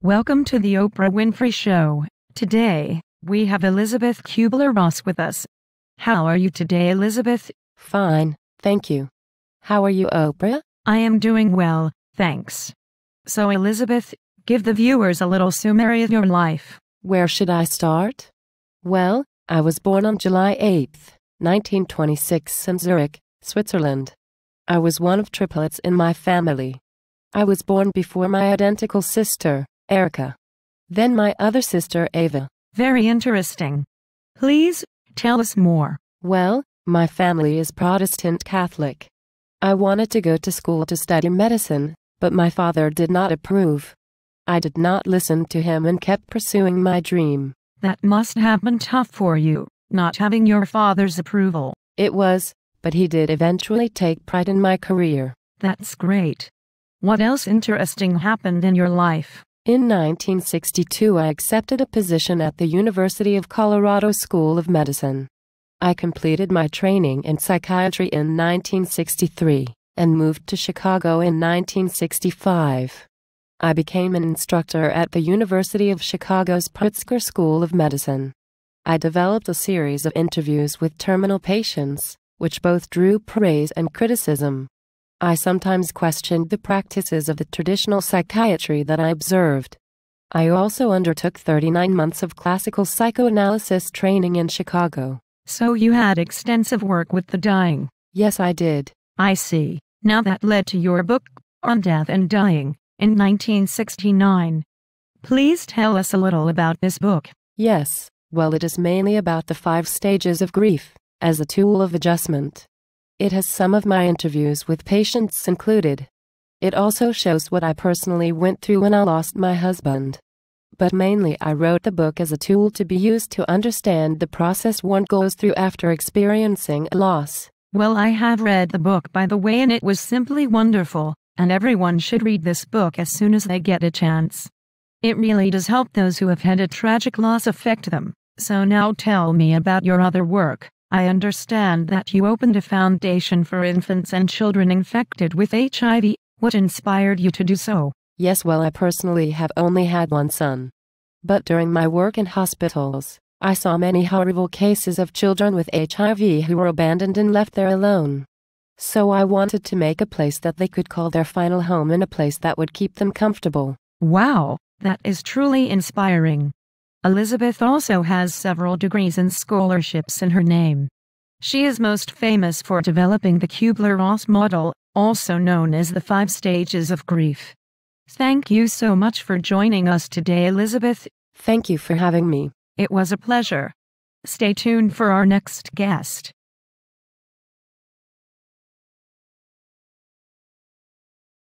Welcome to the Oprah Winfrey Show. Today, we have Elisabeth Kubler with us. How are you today, Elisabeth? Fine, thank you. How are you, Oprah? I am doing well, thanks. So, Elisabeth, give the viewers a little summary of your life. Where should I start? Well, I was born on July 8, 1926 in Zurich, Switzerland. I was one of triplets in my family. I was born before my identical sister, Erica. Then my other sister, Ava. Very interesting. Please, tell us more. Well, my family is Protestant Catholic. I wanted to go to school to study medicine, but my father did not approve. I did not listen to him and kept pursuing my dream. That must have been tough for you, not having your father's approval. It was, but he did eventually take pride in my career. That's great. What else interesting happened in your life? In 1962, I accepted a position at the University of Colorado School of Medicine. I completed my training in psychiatry in 1963 and moved to Chicago in 1965. I became an instructor at the University of Chicago's Pritzker School of Medicine. I developed a series of interviews with terminal patients, which both drew praise and criticism. I sometimes questioned the practices of the traditional psychiatry that I observed. I also undertook 39 months of classical psychoanalysis training in Chicago. So you had extensive work with the dying? Yes, I did. I see. Now that led to your book, On Death and Dying, in 1969. Please tell us a little about this book. Yes, well, it is mainly about the 5 stages of grief, as a tool of adjustment. It has some of my interviews with patients included. It also shows what I personally went through when I lost my husband. But mainly I wrote the book as a tool to be used to understand the process one goes through after experiencing a loss. Well, I have read the book, by the way, and it was simply wonderful, and everyone should read this book as soon as they get a chance. It really does help those who have had a tragic loss affect them. So now tell me about your other work. I understand that you opened a foundation for infants and children infected with HIV. What inspired you to do so? Yes, well, I personally have only had one son. But during my work in hospitals, I saw many horrible cases of children with HIV who were abandoned and left there alone. So I wanted to make a place that they could call their final home and a place that would keep them comfortable. Wow, that is truly inspiring. Elisabeth also has several degrees and scholarships in her name. She is most famous for developing the Kubler-Ross model, also known as the 5 stages of grief. Thank you so much for joining us today, Elisabeth. Thank you for having me. It was a pleasure. Stay tuned for our next guest.